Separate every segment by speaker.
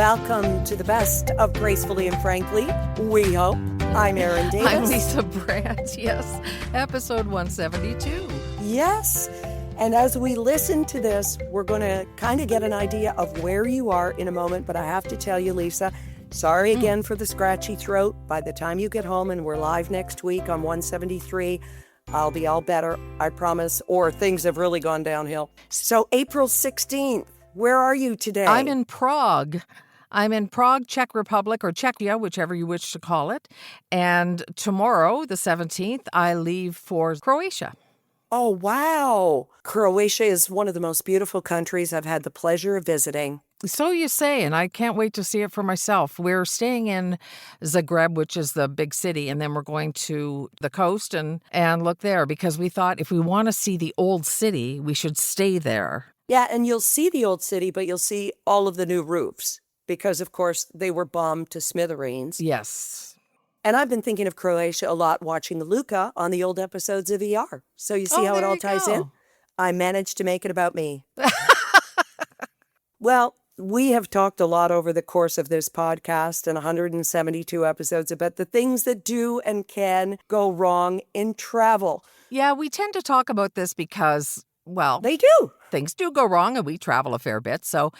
Speaker 1: Welcome to the best of Gracefully and Frankly, we hope. I'm Erin Davis.
Speaker 2: I'm Lisa Brandt, yes. Episode 172.
Speaker 1: Yes. And as we listen to this, we're going to kind of get an idea of where you are in a moment. But I have to tell you, Lisa, sorry again for the scratchy throat. By the time you get home and we're live next week on 173, I'll be all better, I promise, or things have really gone downhill. So April 16th, where are you today?
Speaker 2: I'm in Prague. Czech Republic, or Czechia, whichever you wish to call it. And tomorrow, the 17th, I leave for Croatia.
Speaker 1: Oh, wow. Croatia is one of the most beautiful countries I've had the pleasure of visiting.
Speaker 2: So you say, and I can't wait to see it for myself. We're staying in Zagreb, which is the big city, and then we're going to the coast and look there because we thought if we want to see the old city, we should stay there.
Speaker 1: Yeah, and you'll see the old city, but you'll see all of the new roofs because, of course, they were bombed to smithereens.
Speaker 2: Yes.
Speaker 1: And I've been thinking of Croatia a lot watching Luca on the old episodes of ER. So you see how it all ties in? I managed to make it about me. Well, we have talked a lot over the course of this podcast and 172 episodes about the things that do and can go wrong in travel.
Speaker 2: Yeah, we tend to talk about this because, well,
Speaker 1: they do.
Speaker 2: Things do go wrong and we travel a fair bit. So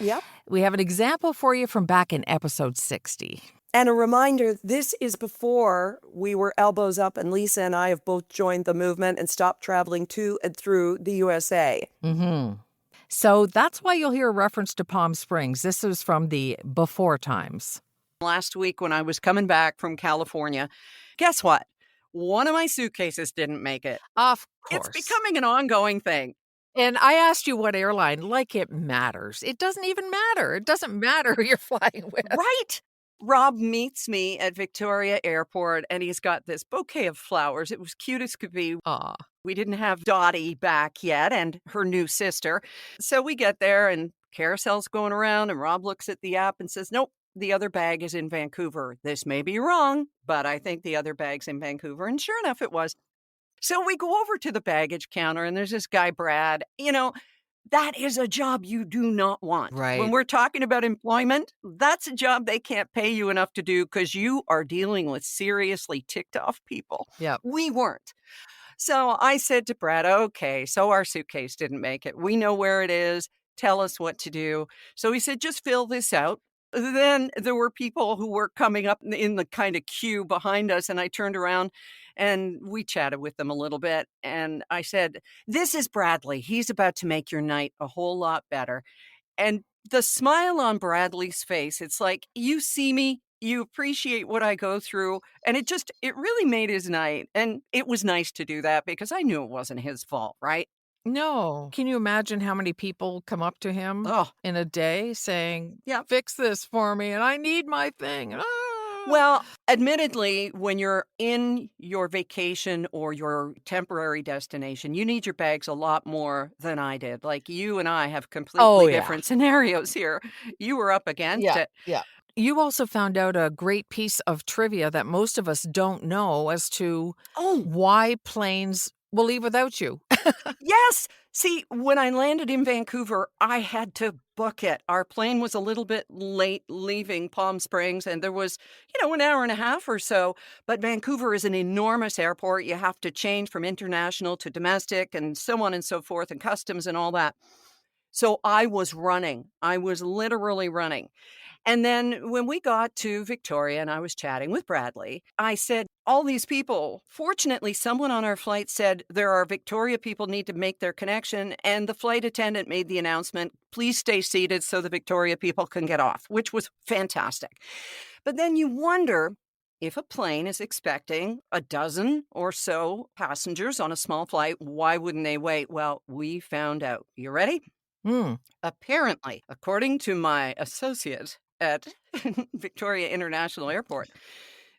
Speaker 2: we have an example for you from back in episode 60.
Speaker 1: And a reminder, this is before we were elbows up and Lisa and I have both joined the movement and stopped traveling to and through the USA.
Speaker 2: Mm-hmm. So that's why you'll hear a reference to Palm Springs. This is from the before times.
Speaker 3: Last week when I was coming back from California, guess what? One of my suitcases didn't make it.
Speaker 2: Of course.
Speaker 3: It's becoming an ongoing thing.
Speaker 2: And I asked you what airline, like it matters. It doesn't even matter. It doesn't matter who you're flying with.
Speaker 3: Right. Rob meets me at Victoria Airport, and he's got this bouquet of flowers. It was cute as could be.
Speaker 2: Aw.
Speaker 3: We didn't have Dottie back yet and her new sister. So we get there, and carousel's going around, and Rob looks at the app and says, nope, the other bag is in Vancouver. This may be wrong, but I think the other bag's in Vancouver. And sure enough, it was. So we go over to the baggage counter, and there's this guy, Brad. You know, that is a job you do not want.
Speaker 2: Right.
Speaker 3: When we're talking about employment, that's a job they can't pay you enough to do because you are dealing with seriously ticked off people.
Speaker 2: Yeah.
Speaker 3: We weren't. So I said to Brad, okay, so our suitcase didn't make it. We know where it is. Tell us what to do. So he said, just fill this out. Then there were people who were coming up in the kind of queue behind us. And I turned around and we chatted with them a little bit. And I said, this is Bradley. He's about to make your night a whole lot better. And the smile on Bradley's face, it's like, you see me, you appreciate what I go through. And it really made his night. And it was nice to do that because I knew it wasn't his fault, right?
Speaker 2: No. Can you imagine how many people come up to him in a day saying, fix this for me and I need my thing?
Speaker 3: Well, admittedly, when you're in your vacation or your temporary destination, you need your bags a lot more than I did. Like you and I have completely different scenarios here. You were up against it.
Speaker 2: Yeah. You also found out a great piece of trivia that most of us don't know as to why planes will leave without you.
Speaker 3: Yes. See, when I landed in Vancouver, I had to book it. Our plane was a little bit late leaving Palm Springs, and there was, an hour and a half or so. But Vancouver is an enormous airport. You have to change from international to domestic and so on and so forth, and customs and all that. So I was running. I was literally running. And then when we got to Victoria and I was chatting with Bradley, I said, all these people, fortunately, someone on our flight said there are Victoria people need to make their connection. And the flight attendant made the announcement, please stay seated so the Victoria people can get off, which was fantastic. But then you wonder if a plane is expecting a dozen or so passengers on a small flight, why wouldn't they wait? Well, we found out. You ready? Apparently, according to my associate at Victoria International Airport,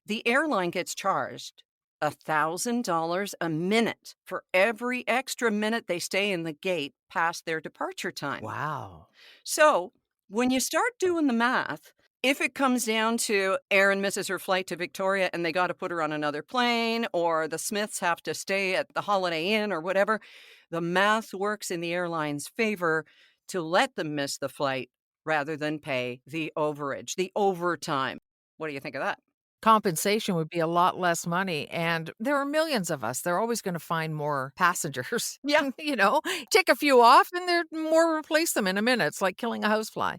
Speaker 3: the airline gets charged $1,000 a minute for every extra minute they stay in the gate past their departure time.
Speaker 2: Wow.
Speaker 3: So when you start doing the math, if it comes down to Erin misses her flight to Victoria and they got to put her on another plane, or the Smiths have to stay at the Holiday Inn or whatever, the math works in the airline's favor to let them miss the flight rather than pay the overage, the overtime. What do you think of that?
Speaker 2: Compensation would be a lot less money, and there are millions of us. They're always gonna find more passengers.
Speaker 3: Yeah.
Speaker 2: Take a few off and there more replace them in a minute. It's like killing a housefly.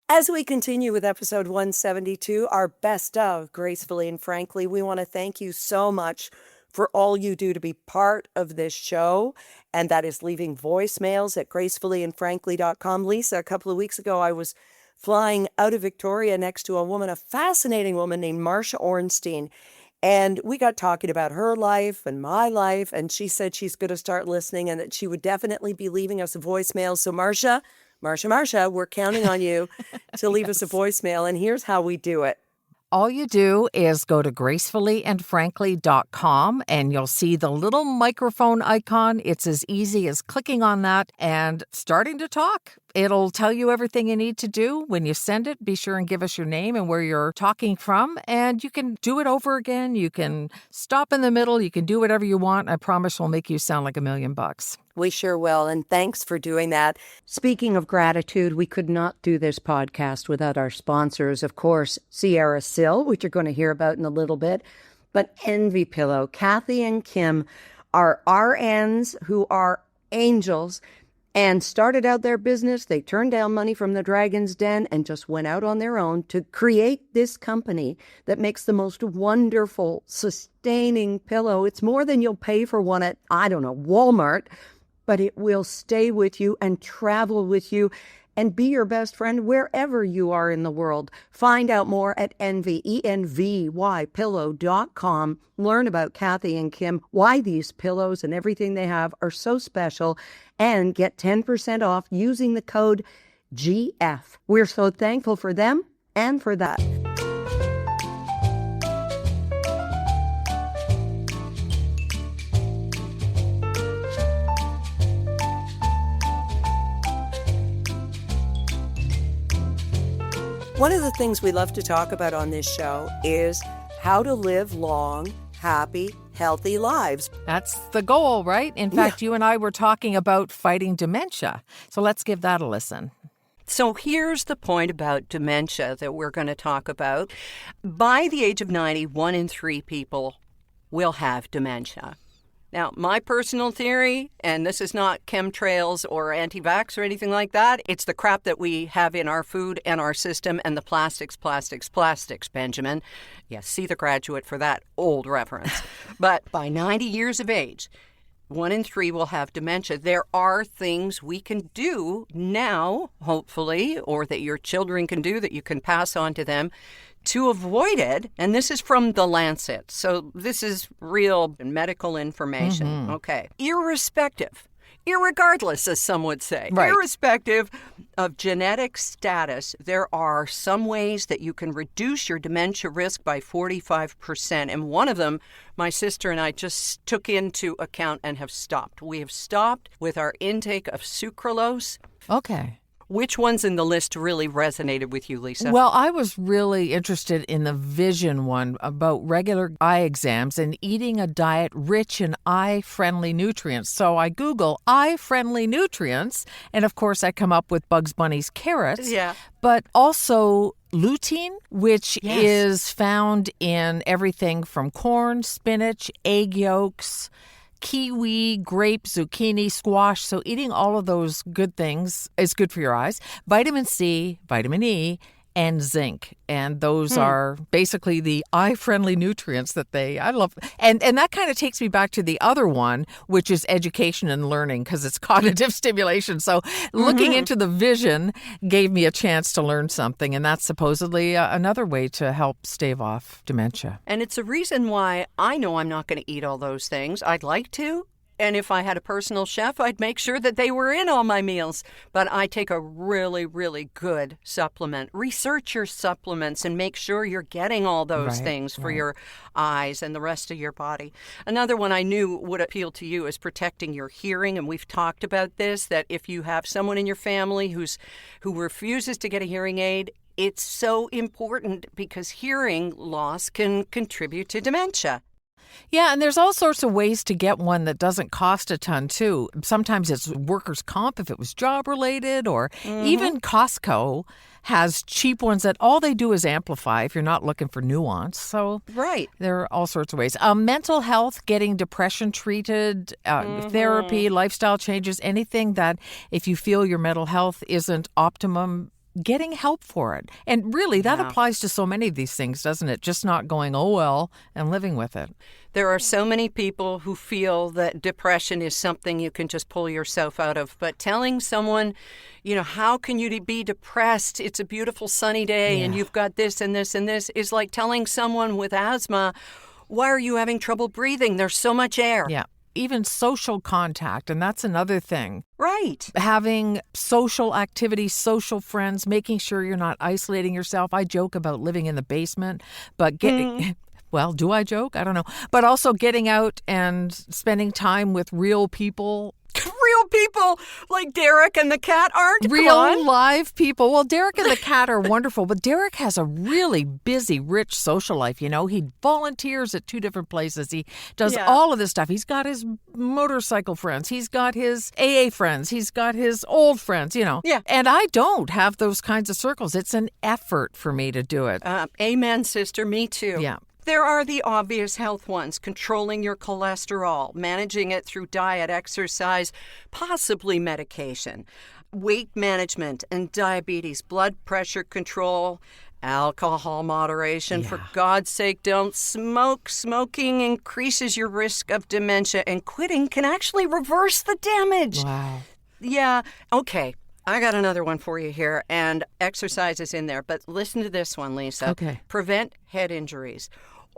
Speaker 1: As we continue with episode 172, our best of Gracefully and Frankly, we want to thank you so much for all you do to be part of this show. And that is leaving voicemails at gracefullyandfrankly.com. Lisa, a couple of weeks ago, I was flying out of Victoria next to a fascinating woman named Marcia Ornstein. And we got talking about her life and my life. And she said she's going to start listening and that she would definitely be leaving us a voicemail. So Marcia, we're counting on you to leave us a voicemail. And here's how we do it.
Speaker 2: All you do is go to gracefullyandfrankly.com and you'll see the little microphone icon. It's as easy as clicking on that and starting to talk. It'll tell you everything you need to do. When you send it, be sure and give us your name and where you're talking from, and you can do it over again. You can stop in the middle. You can do whatever you want. I promise we'll make you sound like $1 million.
Speaker 1: We sure will, and thanks for doing that. Speaking of gratitude, we could not do this podcast without our sponsors, of course, Sierra Sil, which you're going to hear about in a little bit, but Envy Pillow. Kathy and Kim are RNs who are angels and started out their business. They turned down money from the Dragon's Den and just went out on their own to create this company that makes the most wonderful, sustaining pillow. It's more than you'll pay for one at, Walmart, but it will stay with you and travel with you and be your best friend wherever you are in the world. Find out more at envypillow.com. Learn about Kathy and Kim, why these pillows and everything they have are so special, and get 10% off using the code GF. We're so thankful for them and for that. One of the things we love to talk about on this show is how to live long, happy, healthy lives.
Speaker 2: That's the goal, right? In fact, you and I were talking about fighting dementia. So let's give that a listen.
Speaker 3: So here's the point about dementia that we're going to talk about. By the age of 90, 1 in 3 people will have dementia. Now, my personal theory, and this is not chemtrails or anti-vax or anything like that, it's the crap that we have in our food and our system and the plastics, Benjamin. Yes, see The Graduate for that old reference. But by 90 years of age, 1 in 3 will have dementia. There are things we can do now, hopefully, or that your children can do that you can pass on to them to avoid it. And this is from The Lancet. So this is real medical information. Mm-hmm. Okay. Irregardless, as some would say,
Speaker 2: right.
Speaker 3: Irrespective of genetic status, there are some ways that you can reduce your dementia risk by 45%. And one of them, my sister and I just took into account and have stopped. We have stopped with our intake of sucralose.
Speaker 2: Okay.
Speaker 3: Which ones in the list really resonated with you, Lisa?
Speaker 2: Well, I was really interested in the vision one about regular eye exams and eating a diet rich in eye-friendly nutrients. So I Google eye-friendly nutrients, and of course I come up with Bugs Bunny's carrots.
Speaker 3: Yeah.
Speaker 2: But also lutein, which is found in everything from corn, spinach, egg yolks, kiwi, grape, zucchini, squash. So eating all of those good things is good for your eyes. Vitamin C, vitamin E, and zinc. And those are basically the eye-friendly nutrients that I love. And that kind of takes me back to the other one, which is education and learning, because it's cognitive stimulation. So looking into the vision gave me a chance to learn something. And that's supposedly another way to help stave off dementia.
Speaker 3: And it's a reason why I know I'm not going to eat all those things. I'd like to. And if I had a personal chef, I'd make sure that they were in all my meals. But I take a really, really good supplement. Research your supplements and make sure you're getting all those things for your eyes and the rest of your body. Another one I knew would appeal to you is protecting your hearing. And we've talked about this, that if you have someone in your family who refuses to get a hearing aid, it's so important because hearing loss can contribute to dementia.
Speaker 2: Yeah, and there's all sorts of ways to get one that doesn't cost a ton, too. Sometimes it's workers' comp if it was job-related, or even Costco has cheap ones that all they do is amplify if you're not looking for nuance. So
Speaker 3: Right.
Speaker 2: there are all sorts of ways. Mental health, getting depression treated, therapy, lifestyle changes, anything that if you feel your mental health isn't optimum, getting help for it. And really, that applies to so many of these things, doesn't it? Just not going, oh, well, and living with it.
Speaker 3: There are so many people who feel that depression is something you can just pull yourself out of. But telling someone, how can you be depressed? It's a beautiful sunny day and you've got this and this and this is like telling someone with asthma, why are you having trouble breathing? There's so much air.
Speaker 2: Yeah. Even social contact, and that's another thing.
Speaker 3: Right.
Speaker 2: Having social activities, social friends, making sure you're not isolating yourself. I joke about living in the basement, but well, do I joke? I don't know. But also getting out and spending time with real people.
Speaker 3: Real people like Derek and the cat aren't.
Speaker 2: Real live people. Well, Derek and the cat are wonderful, but Derek has a really busy, rich social life. He volunteers at 2 different places. He does all of this stuff. He's got his motorcycle friends. He's got his AA friends. He's got his old friends,
Speaker 3: Yeah.
Speaker 2: And I don't have those kinds of circles. It's an effort for me to do it.
Speaker 3: Amen, sister. Me too.
Speaker 2: Yeah.
Speaker 3: There are the obvious health ones, controlling your cholesterol, managing it through diet, exercise, possibly medication, weight management and diabetes, blood pressure control, alcohol moderation. For God's sake, don't smoke. Smoking increases your risk of dementia, and quitting can actually reverse the damage.
Speaker 2: Wow.
Speaker 3: Yeah. Okay. I got another one for you here, and exercise is in there. But listen to this one, Lisa.
Speaker 2: Okay.
Speaker 3: Prevent head injuries.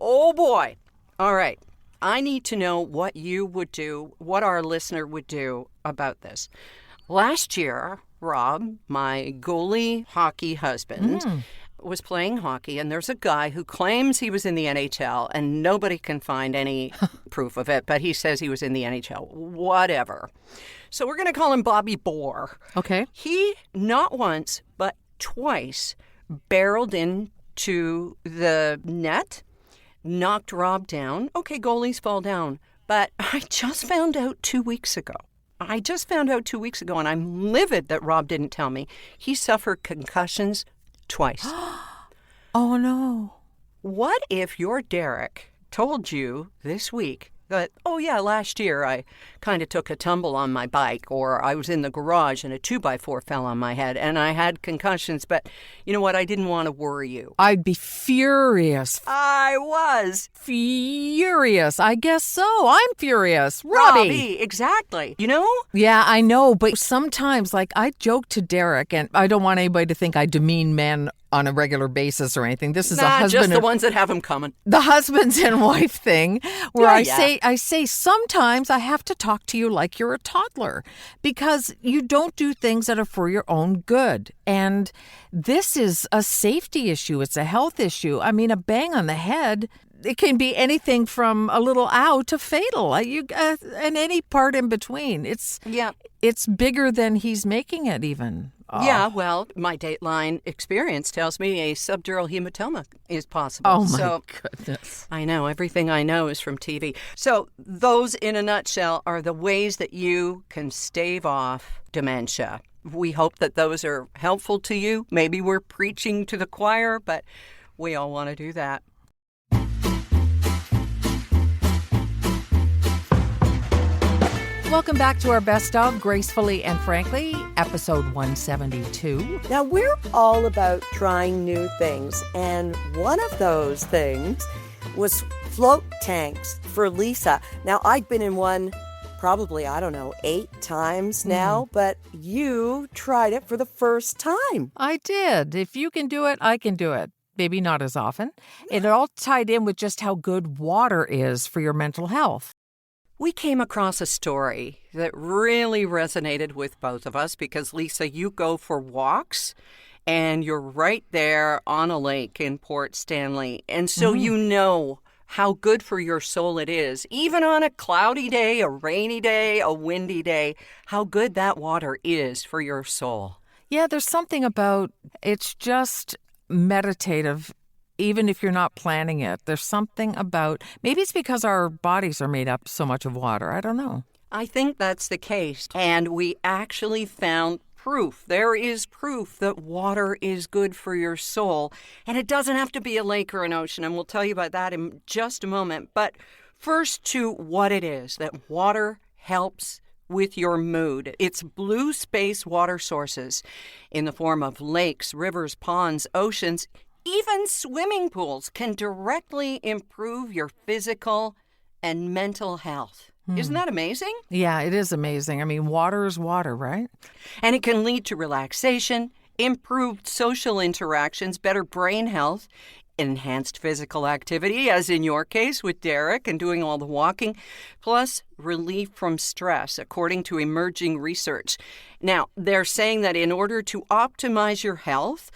Speaker 3: Oh, boy. All right. I need to know what you would do, what our listener would do about this. Last year, Rob, my goalie hockey husband, was playing hockey, and there's a guy who claims he was in the NHL, and nobody can find any proof of it, but he says he was in the NHL. Whatever. So we're going to call him Bobby Bohr.
Speaker 2: Okay.
Speaker 3: He, not once, but twice, barreled into the net, knocked Rob down. Okay, goalies fall down. But I just found out 2 weeks ago. And I'm livid that Rob didn't tell me. He suffered concussions twice.
Speaker 2: Oh, no.
Speaker 3: What if your Derek told you this week that, oh, yeah, last year I kind of took a tumble on my bike, or I was in the garage and a 2x4 fell on my head and I had concussions, but you know what? I didn't want to worry you.
Speaker 2: I'd be furious.
Speaker 3: I was.
Speaker 2: Furious. I guess so. I'm furious. Robbie.
Speaker 3: Exactly.
Speaker 2: Yeah, I know. But sometimes, I joke to Derek, and I don't want anybody to think I demean men on a regular basis or anything. This is a husband
Speaker 3: just the ones that have them coming.
Speaker 2: The husbands and wife thing, where I say sometimes I have to talk to you like you're a toddler because you don't do things that are for your own good. And this is a safety issue. It's a health issue. I mean, a bang on the head, it can be anything from a little ow to fatal, and any part in between. It's bigger than he's making it even. Oh.
Speaker 3: Yeah, well, my Dateline experience tells me a subdural hematoma is possible.
Speaker 2: Oh, my goodness.
Speaker 3: I know. Everything I know is from TV. So those, in a nutshell, are the ways that you can stave off dementia. We hope that those are helpful to you. Maybe we're preaching to the choir, but we all want to do that.
Speaker 2: Welcome back to our best of Gracefully and Frankly, episode 172.
Speaker 1: Now, we're all about trying new things, and one of those things was float tanks for Lisa. Now, I've been in one probably, 8 times now, but you tried it for the first time.
Speaker 2: I did. If you can do it, I can do it. Maybe not as often. It all tied in with just how good water is for your mental health.
Speaker 3: We came across a story that really resonated with both of us because, Lisa, you go for walks and you're right there on a lake in Port Stanley. And so you know how good for your soul it is, even on a cloudy day, a rainy day, a windy day, how good that water is for your soul.
Speaker 2: Yeah, there's something about it's just meditative even if you're not planning it. There's something about, maybe it's because our bodies are made up so much of water. I don't know.
Speaker 3: I think that's the case. And we actually found proof. There is proof that water is good for your soul. And it doesn't have to be a lake or an ocean. And we'll tell you about that in just a moment. But first to what it is, that water helps with your mood. It's blue space water sources in the form of lakes, rivers, ponds, oceans, even swimming pools can directly improve your physical and mental health. Isn't that amazing?
Speaker 2: Yeah, it is amazing. I mean, water is water, right?
Speaker 3: And it can lead to relaxation, improved social interactions, better brain health, enhanced physical activity, as in your case with Derek and doing all the walking, plus relief from stress, according to emerging research. Now, they're saying that in order to optimize your health,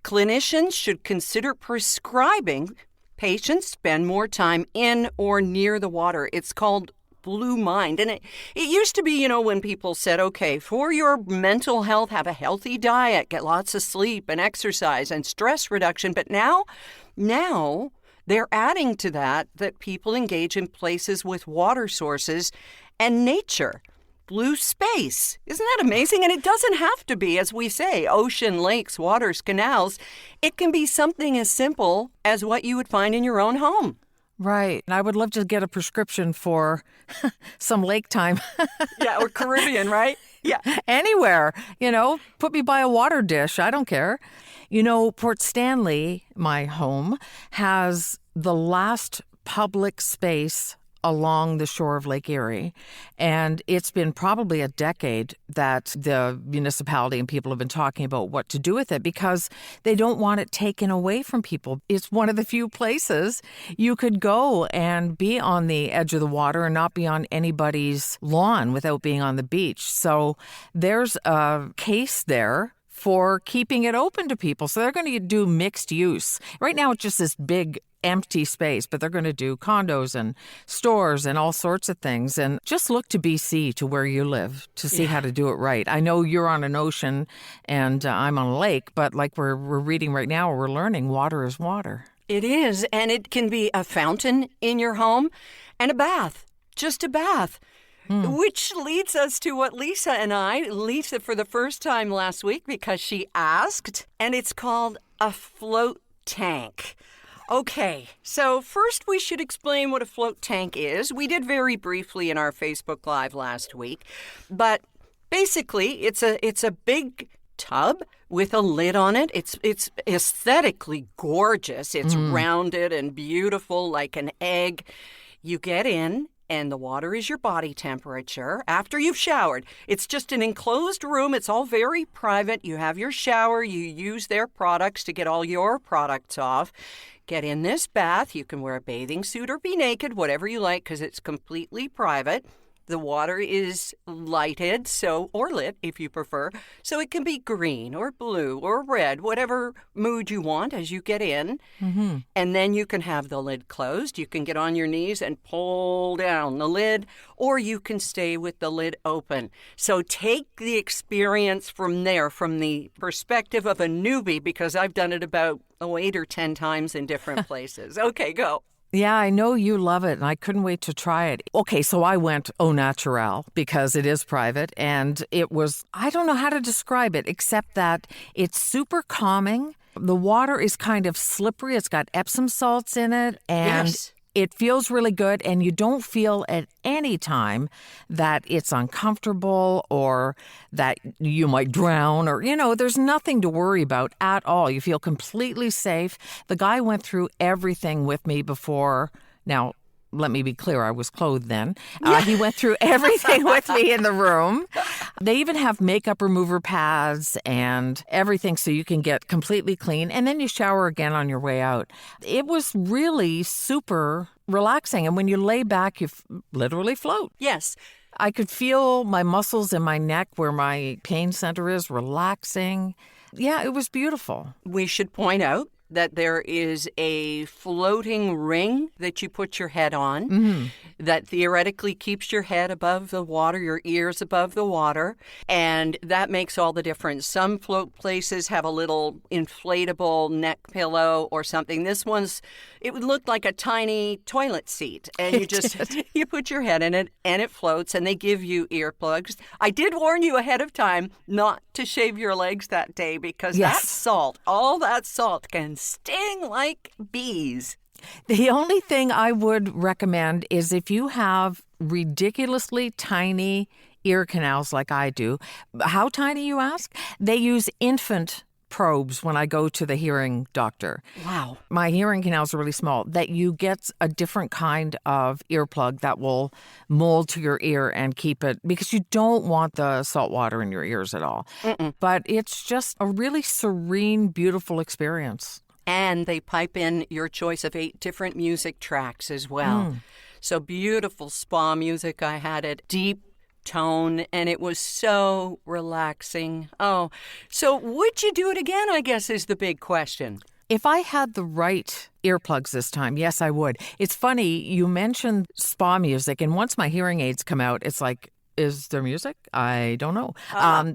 Speaker 3: clinicians should consider prescribing patients spend more time in or near the water. It's called Blue Mind. And it used to be, when people said, okay, for your mental health, have a healthy diet, get lots of sleep and exercise and stress reduction. But now they're adding to that people engage in places with water sources and nature. Blue space. Isn't that amazing? And it doesn't have to be, as we say, ocean, lakes, waters, canals. It can be something as simple as what you would find in your own home.
Speaker 2: Right. And I would love to get a prescription for some lake time.
Speaker 3: Yeah, or Caribbean, right? Yeah.
Speaker 2: Anywhere, put me by a water dish. I don't care. Port Stanley, my home, has the last public space along the shore of Lake Erie. And it's been probably a decade that the municipality and people have been talking about what to do with it because they don't want it taken away from people. It's one of the few places you could go and be on the edge of the water and not be on anybody's lawn without being on the beach. So there's a case there for keeping it open to people. So they're going to do mixed use. Right now, it's just this big empty space, but they're going to do condos and stores and all sorts of things. And just look to BC, to where you live, to see how to do it right. I know you're on an ocean and I'm on a lake, but like we're reading right now, we're learning water is water.
Speaker 3: It is, and it can be a fountain in your home and a bath, just a bath. Which leads us to what Lisa for the first time last week because she asked, and it's called a float tank. Okay, so first we should explain what a float tank is. We did very briefly in our Facebook Live last week, but basically it's a big tub with a lid on it. It's aesthetically gorgeous. It's rounded and beautiful like an egg. You get in, and the water is your body temperature after you've showered. It's just an enclosed room. It's all very private. You have your shower. You use their products to get all your products off. Get in this bath. You can wear a bathing suit or be naked, whatever you like, because it's completely private. The water is lighted, or lit if you prefer, so it can be green or blue or red, whatever mood you want as you get in. Mm-hmm. And then you can have the lid closed. You can get on your knees and pull down the lid, or you can stay with the lid open. So take the experience from there, from the perspective of a newbie, because I've done it about 8 or 10 times in different places. Okay, go.
Speaker 2: Yeah, I know you love it, and I couldn't wait to try it. Okay, so I went au naturel because it is private, and it was, I don't know how to describe it, except that it's super calming. The water is kind of slippery. It's got Epsom salts in it, and it feels really good, and you don't feel at any time that it's uncomfortable or that you might drown or, there's nothing to worry about at all. You feel completely safe. The guy went through everything with me before. Now, let me be clear, I was clothed then. He went through everything with me in the room. They even have makeup remover pads and everything so you can get completely clean. And then you shower again on your way out. It was really super relaxing. And when you lay back, you literally float.
Speaker 3: Yes.
Speaker 2: I could feel my muscles in my neck where my pain center is relaxing. Yeah, it was beautiful.
Speaker 3: We should point out that there is a floating ring that you put your head on that theoretically keeps your head above the water, your ears above the water, and that makes all the difference. Some float places have a little inflatable neck pillow or something. This one's, it would look like a tiny toilet seat, and you just, you put your head in it, and it floats, and they give you earplugs. I did warn you ahead of time not to shave your legs that day because that salt, all that salt can sting like bees.
Speaker 2: The only thing I would recommend is if you have ridiculously tiny ear canals like I do. How tiny, you ask? They use infant probes when I go to the hearing doctor.
Speaker 3: Wow.
Speaker 2: My hearing canals are really small, that you get a different kind of earplug that will mold to your ear and keep it, because you don't want the salt water in your ears at all. But it's just a really serene, beautiful experience.
Speaker 3: And they pipe in your choice of 8 different music tracks as well. So beautiful spa music. I had it deep tone, and it was so relaxing. Oh, so would you do it again, I guess, is the big question.
Speaker 2: If I had the right earplugs this time, yes, I would. It's funny, you mentioned spa music, and once my hearing aids come out, it's like, is there music? I don't know.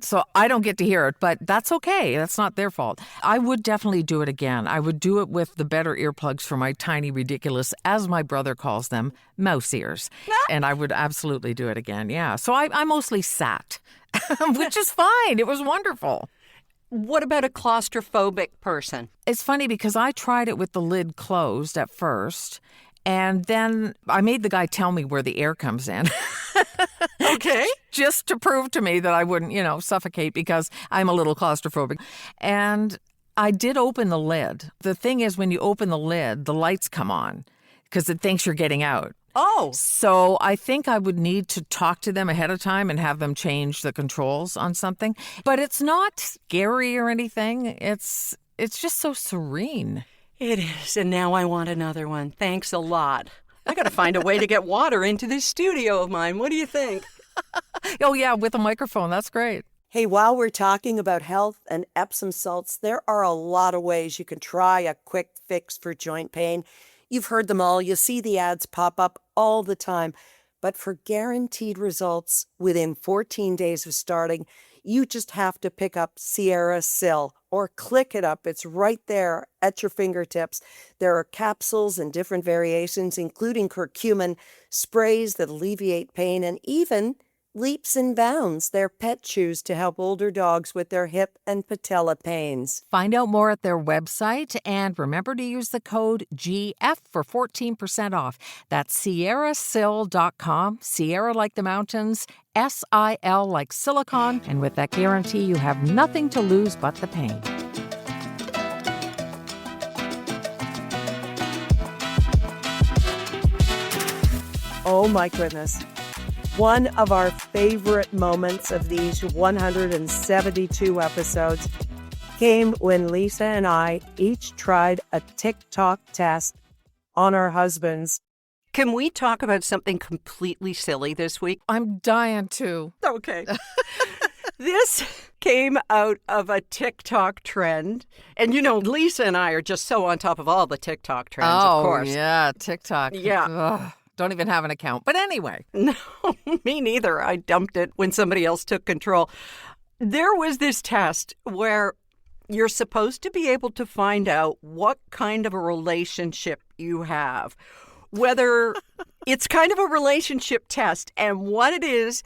Speaker 2: So I don't get to hear it, but that's okay. That's not their fault. I would definitely do it again. I would do it with the better earplugs for my tiny, ridiculous, as my brother calls them, mouse ears. And I would absolutely do it again, yeah. So I mostly sat, which is fine. It was wonderful.
Speaker 3: What about a claustrophobic person?
Speaker 2: It's funny because I tried it with the lid closed at first, and then I made the guy tell me where the air comes in.
Speaker 3: Okay.
Speaker 2: Just to prove to me that I wouldn't, suffocate, because I'm a little claustrophobic. And I did open the lid. The thing is, when you open the lid, the lights come on because it thinks you're getting out.
Speaker 3: Oh.
Speaker 2: So I think I would need to talk to them ahead of time and have them change the controls on something. But it's not scary or anything. It's just so serene.
Speaker 3: It is, and now I want another one. Thanks a lot. I got to find a way to get water into this studio of mine. What do you think?
Speaker 2: Oh, yeah, with a microphone. That's great.
Speaker 1: Hey, while we're talking about health and Epsom salts, there are a lot of ways you can try a quick fix for joint pain. You've heard them all. You see the ads pop up all the time. But for guaranteed results within 14 days of starting, you just have to pick up Sierra Sil or click it up. It's right there at your fingertips. There are capsules in different variations, including curcumin, sprays that alleviate pain, and even leaps and bounds. They're pet chews to help older dogs with their hip and patella pains.
Speaker 2: Find out more at their website, and remember to use the code GF for 14% off. That's sierrasil.com. Sierra like the mountains, SIL like silicon, and with that guarantee, you have nothing to lose but the pain.
Speaker 1: Oh my goodness. One of our favorite moments of these 172 episodes came when Lisa and I each tried a TikTok test on our husbands.
Speaker 3: Can we talk about something completely silly this week?
Speaker 2: I'm dying to.
Speaker 3: Okay. This came out of a TikTok trend. And Lisa and I are just so on top of all the TikTok trends, of course.
Speaker 2: Oh, yeah, TikTok.
Speaker 3: Yeah.
Speaker 2: Ugh. Don't even have an account. But anyway.
Speaker 3: No, me neither. I dumped it when somebody else took control. There was this test where you're supposed to be able to find out what kind of a relationship you have, whether it's kind of a relationship test. And what it is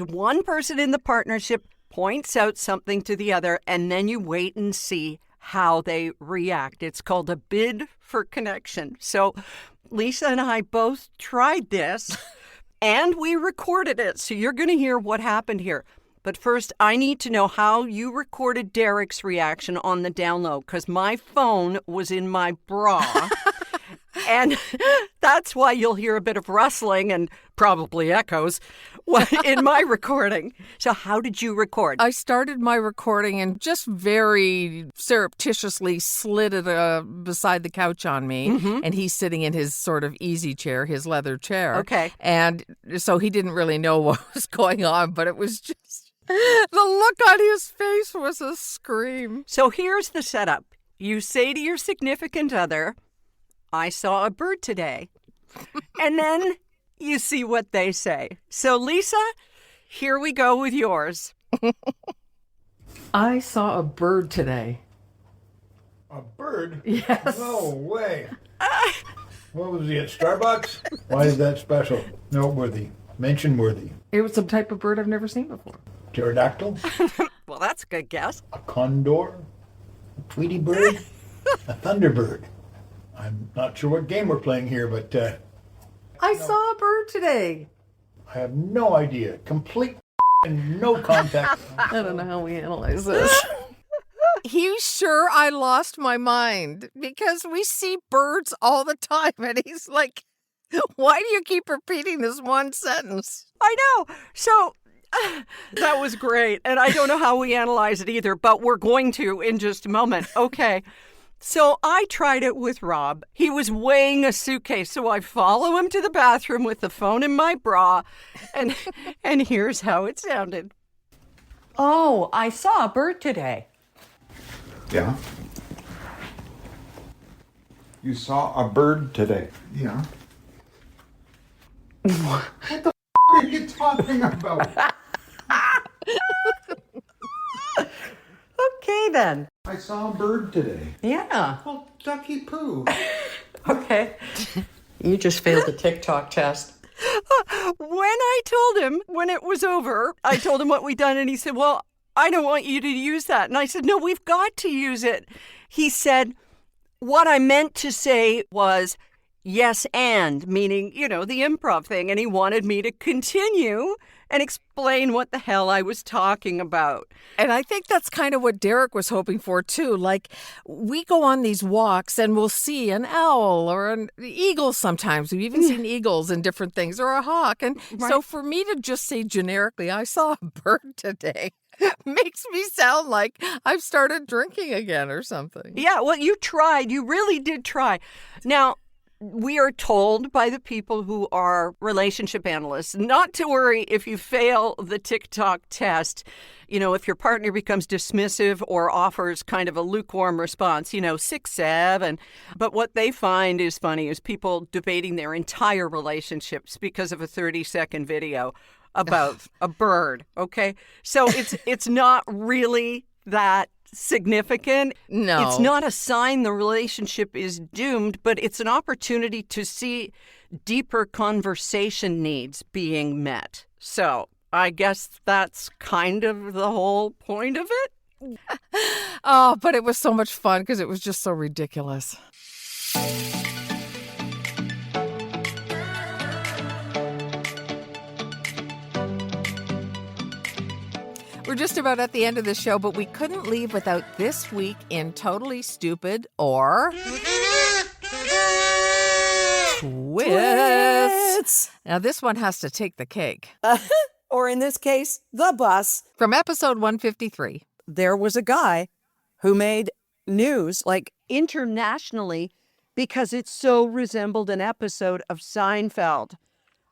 Speaker 3: one person in the partnership points out something to the other, and then you wait and see how they react. It's called a bid for connection. So Lisa and I both tried this, and we recorded it. So you're going to hear what happened here. But first, I need to know how you recorded Derek's reaction on the download, because my phone was in my bra. And that's why you'll hear a bit of rustling and probably echoes in my recording. So how did you record?
Speaker 2: I started my recording and just very surreptitiously slid it beside the couch on me. Mm-hmm. And he's sitting in his sort of easy chair, his leather chair.
Speaker 3: Okay.
Speaker 2: And so he didn't really know what was going on, but it was just... the look on his face was a scream.
Speaker 3: So here's the setup. you say to your significant other, I saw a bird today. And then you see what they say. So, Lisa, here we go with yours.
Speaker 2: I saw a bird today.
Speaker 4: A bird?
Speaker 2: Yes.
Speaker 4: No way. What was he at Starbucks? Why is that special? Noteworthy. Mention worthy.
Speaker 2: It was a type of bird I've never seen before.
Speaker 4: Pterodactyl?
Speaker 3: Well, that's a good guess.
Speaker 4: A condor? A Tweety bird? A thunderbird? I'm not sure what game we're playing here, but
Speaker 2: I saw a bird today.
Speaker 4: I have no idea. Complete and no contact.
Speaker 2: I don't know how we analyze this. He's sure I lost my mind because we see birds all the time. And he's like, why do you keep repeating this one sentence?
Speaker 3: I know. So that was great. And I don't know how we analyze it either, but we're going to in just a moment. Okay. So I tried it with Rob. He was weighing a suitcase, so I follow him to the bathroom with the phone in my bra, and here's how it sounded.
Speaker 5: Oh, I saw a bird today.
Speaker 6: Yeah. You saw a bird today. Yeah. What the are you talking about?
Speaker 5: Okay, then.
Speaker 6: I saw a bird today.
Speaker 5: Yeah.
Speaker 6: Well, ducky poo.
Speaker 5: Okay. You just failed the TikTok test.
Speaker 3: When I told him, when it was over, I told him what we'd done, and he said, well, I don't want you to use that. And I said, no, we've got to use it. He said, what I meant to say was yes and, meaning, you know, the improv thing. And he wanted me to continue and explain what the hell I was talking about.
Speaker 2: And I think that's kind of what Derek was hoping for, too. Like, we go on these walks and we'll see an owl or an eagle sometimes. We've even seen eagles and different things, or a hawk. And so for me to just say generically, I saw a bird today, makes me sound like I've started drinking again or something.
Speaker 3: Yeah, well, you tried. You really did try. Now, we are told by the people who are relationship analysts not to worry if you fail the TikTok test. You know, if your partner becomes dismissive or offers kind of a lukewarm response, 6, 7. But what they find is funny is people debating their entire relationships because of a 30-second video about a bird. Okay, so it's not really that significant.
Speaker 2: No.
Speaker 3: It's not a sign the relationship is doomed, but it's an opportunity to see deeper conversation needs being met. So I guess that's kind of the whole point of it.
Speaker 2: Oh, but it was so much fun because it was just so ridiculous. We're just about at the end of the show, but we couldn't leave without This Week in Totally Stupid or Twits. Now, this one has to take the cake.
Speaker 1: Or in this case, the bus.
Speaker 2: From episode 153.
Speaker 1: There was a guy who made news, like internationally, because it so resembled an episode of Seinfeld.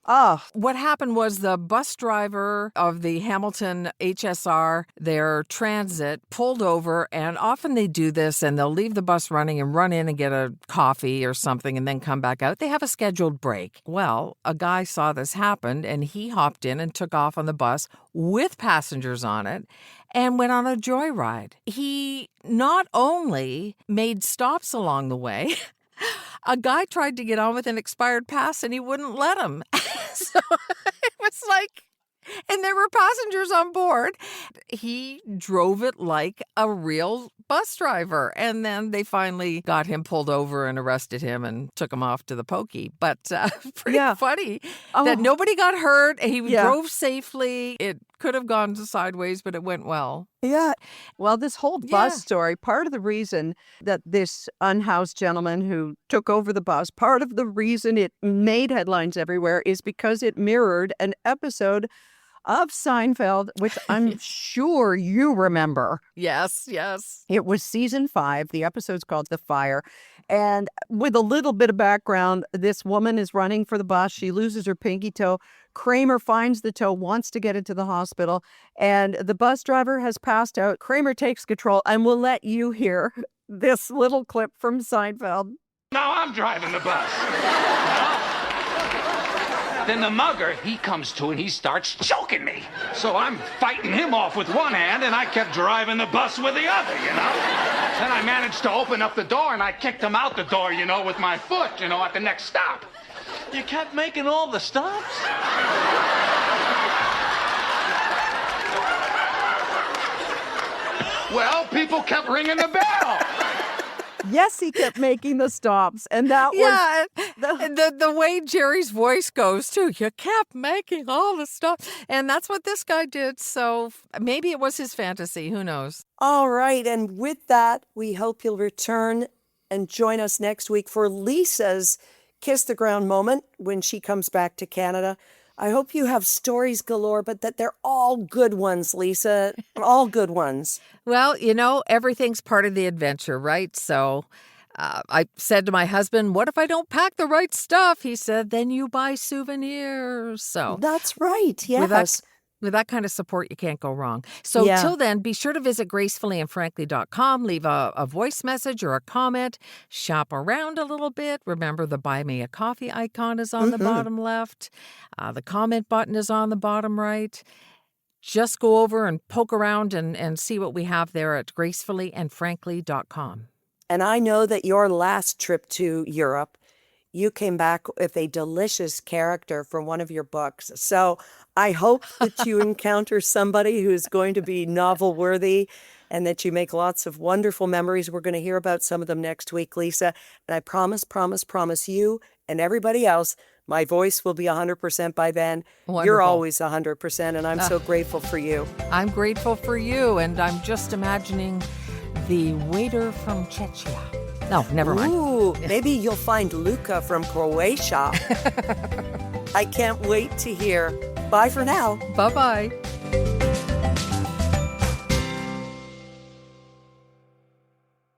Speaker 1: Oh,
Speaker 2: What happened was the bus driver of the Hamilton HSR, their transit, pulled over, and often they do this, and they'll leave the bus running and run in and get a coffee or something and then come back out. They have a scheduled break. Well, a guy saw this happen, and he hopped in and took off on the bus with passengers on it and went on a joyride. He not only made stops along the way, a guy tried to get on with an expired pass and he wouldn't let him. So it was like, and there were passengers on board. He drove it like a real bus driver. And then they finally got him pulled over and arrested him and took him off to the pokey. But pretty funny that nobody got hurt. He drove safely. It could have gone sideways, but it went well.
Speaker 1: yeah. Well, this whole bus story, part of the reason that this unhoused gentleman who took over the bus, part of the reason it made headlines everywhere is because it mirrored an episode of Seinfeld, which I'm sure you remember.
Speaker 2: Yes, yes.
Speaker 1: It was season 5. The episode's called The Fire. And with a little bit of background, this woman is running for the bus. She loses her pinky toe. Kramer finds the toe, wants to get it to the hospital, and the bus driver has passed out. Kramer takes control, and we'll let you hear this little clip from Seinfeld.
Speaker 7: Now I'm driving the bus. Then the mugger, he comes to and he starts choking me. So I'm fighting him off with one hand and I kept driving the bus with the other, Then I managed to open up the door and I kicked him out the door, with my foot, at the next stop.
Speaker 8: You kept making all the stops?
Speaker 7: Well, people kept ringing the bell.
Speaker 1: Yes, he kept making the stops, and that
Speaker 2: Yeah,
Speaker 1: was
Speaker 2: the way Jerry's voice goes too. You kept making all the stuff, and that's what this guy did. So maybe it was his fantasy. Who knows?
Speaker 1: all right. And with that, we hope you'll return and join us next week for Lisa's Kiss the Ground moment when she comes back to Canada. I hope you have stories galore, but that they're all good ones, Lisa. All good ones.
Speaker 2: Well, everything's part of the adventure, right? So I said to my husband, what if I don't pack the right stuff? He said, then you buy souvenirs. So
Speaker 1: That's right.
Speaker 2: with
Speaker 1: Yes.
Speaker 2: that kind of support, you can't go wrong. So
Speaker 1: Yeah.
Speaker 2: till then, be sure to visit gracefullyandfrankly.com. Leave a voice message or a comment. Shop around a little bit. Remember, the Buy Me a Coffee icon is on the bottom left. The comment button is on the bottom right. Just go over and poke around and see what we have there at gracefullyandfrankly.com.
Speaker 1: And I know that your last trip to Europe, you came back with a delicious character from one of your books. So I hope that you encounter somebody who's going to be novel worthy and that you make lots of wonderful memories. We're going to hear about some of them next week, Lisa. And I promise you and everybody else, my voice will be 100% by then.
Speaker 2: Wonderful.
Speaker 1: You're always 100%, and I'm so grateful for you.
Speaker 2: I'm grateful for you, and I'm just imagining the waiter from Czechia. No, never mind.
Speaker 1: Ooh, maybe you'll find Luca from Croatia. I can't wait to hear. Bye for now.
Speaker 2: Bye-bye.